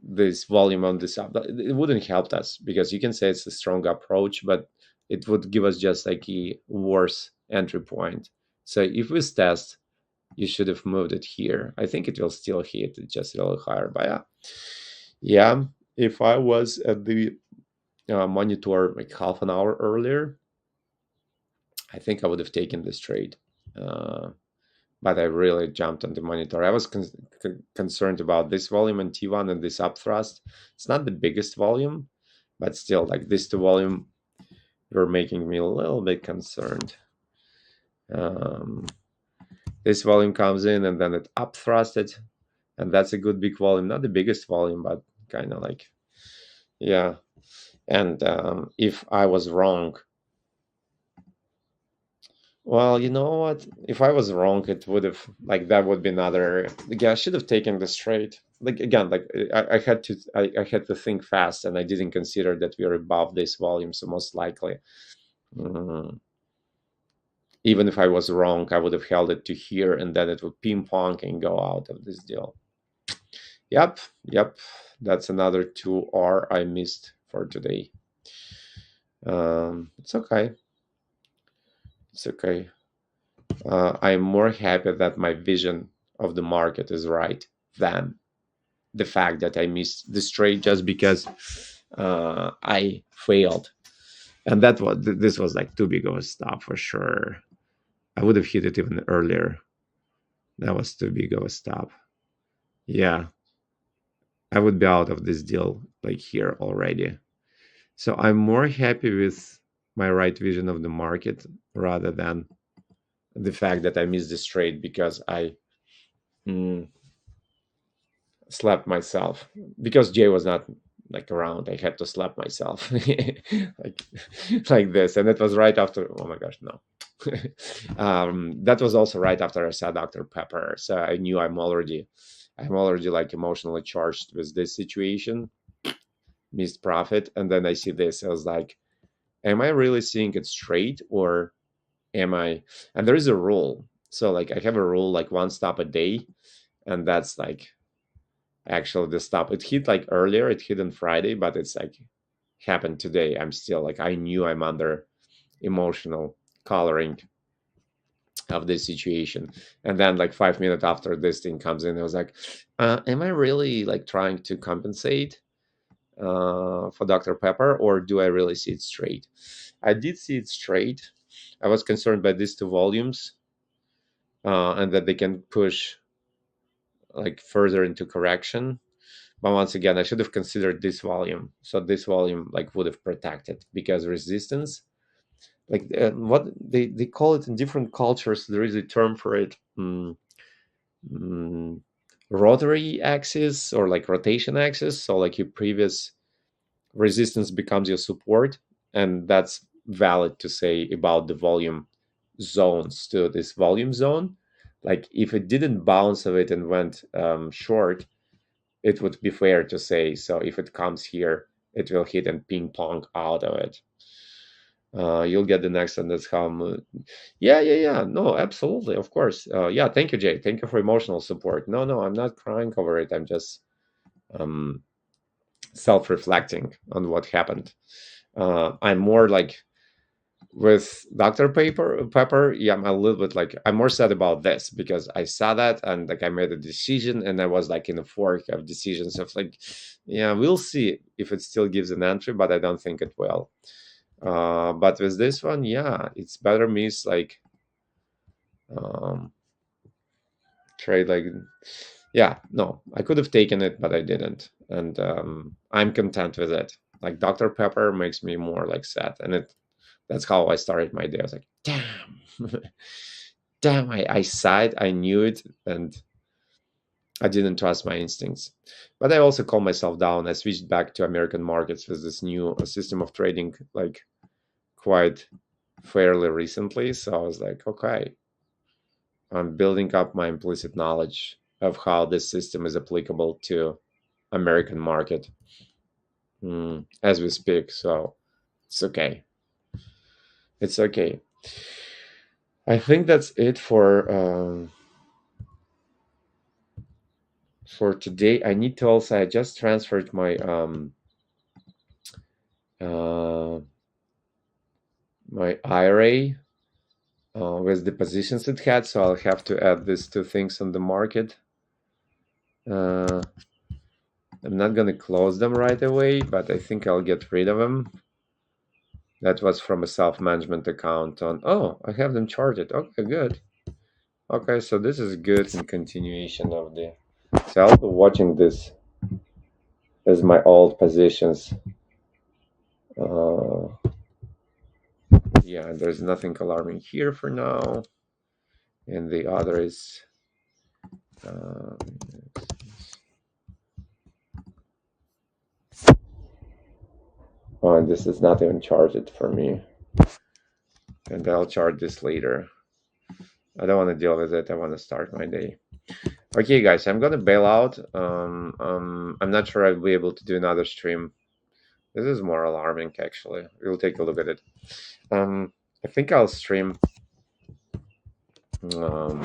this volume on this up. It wouldn't help us because you can say it's a strong approach, but it would give us just like a worse entry point. So if we test, you should have moved it here. I think it will still hit it just a little higher. But yeah, if I was at the monitor like half an hour earlier, I think I would have taken this trade. but I really jumped on the monitor. I was concerned about this volume and T1 and this upthrust. It's not the biggest volume, but still, like this two volume were making me a little bit concerned. Um, this volume comes in and then it upthrusted, and that's a good big volume, not the biggest volume, but kind of like, yeah. And if I was wrong, well, you know what? If I was wrong, it would have like that would be another. Yeah, I should have taken the straight. Like again, like I had to, I had to think fast, and I didn't consider that we are above this volume. So most likely, mm, even if I was wrong, I would have held it to here, and then it would ping pong and go out of this deal. Yep, yep. That's another 2R I missed for today. It's okay. It's okay. I'm more happy that my vision of the market is right than the fact that I missed this trade just because I failed. And that was this was like too big of a stop for sure. I would have hit it even earlier. That was too big of a stop. Yeah, I would be out of this deal like here already. So I'm more happy with my right vision of the market rather than the fact that I missed this trade because I mm, slapped myself because Jay was not like around. I had to slap myself like like this, and it was right after. Oh my gosh, no. That was also right after I saw Dr. Pepper, so I knew I'm already like emotionally charged with this situation. Missed profit, and then I see this. I was like, am I really seeing it straight, or am I? And there is a rule. So like I have a rule like one stop a day, and that's like actually the stop. It hit like earlier, it hit on Friday, but it's like happened today. I'm still like I knew I'm under emotional coloring of this situation. And then like 5 minutes after this thing comes in, I was like, am I really like trying to compensate for Dr. Pepper, or do I really see it straight? I did see it straight. I was concerned by these two volumes and that they can push like further into correction. But once again, I should have considered this volume. So this volume like would have protected because resistance, like what they call it in different cultures. There is a term for it. Mm, Rotary axis or like rotation axis. So like your previous resistance becomes your support, and that's valid to say about the volume zones to this volume zone. Like if it didn't bounce of it and went short, it would be fair to say so. If it comes here, it will hit and ping pong out of it. You'll get the next, and that's how yeah, yeah, yeah, no, absolutely, of course. Yeah, thank you, Jay, thank you for emotional support. No, no, I'm not crying over it. I'm just um self-reflecting on what happened. I'm more like with Dr. Pepper, yeah, I'm a little bit like I'm more sad about this because I saw that and like I made a decision and I was like in a fork of decisions of like, yeah, we'll see if it still gives an entry, but I don't think it will. But with this one, yeah, it's better miss like um, trade like, yeah, no, I could have taken it, but I didn't, and I'm content with it. Like Dr. Pepper makes me more like sad, and that's how I started my day. I was like, damn, damn, I sighed, I knew it, and I didn't trust my instincts. But I also calmed myself down. I switched back to American markets with this new system of trading, like quite fairly recently. So I was like, okay, I'm building up my implicit knowledge of how this system is applicable to American market as we speak. So it's okay. It's okay. I think that's it for today. I need to also. I just transferred uh, my IRA with the positions it had, so I'll have to add these two things on the market. I'm not gonna close them right away, but I think I'll get rid of them. That was from a self-management account on. Oh, I have them charted. Okay, good. Okay, so this is good in continuation of the. So I'll be watching this as my old positions. Uh, yeah, there's nothing alarming here for now, and the other is. Uh, oh, and this is not even charged for me, and I'll charge this later. I don't want to deal with it. I want to start my day. Okay, guys, I'm gonna bail out. I'm not sure I'll be able to do another stream. This is more alarming, actually. We'll take a look at it. I think I'll stream um,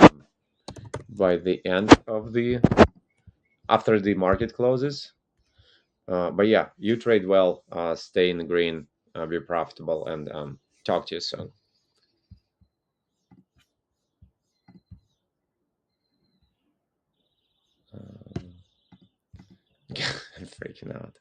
by the end of the after the market closes. But yeah, you trade well, stay in the green, be profitable, and talk to you soon. I'm freaking out.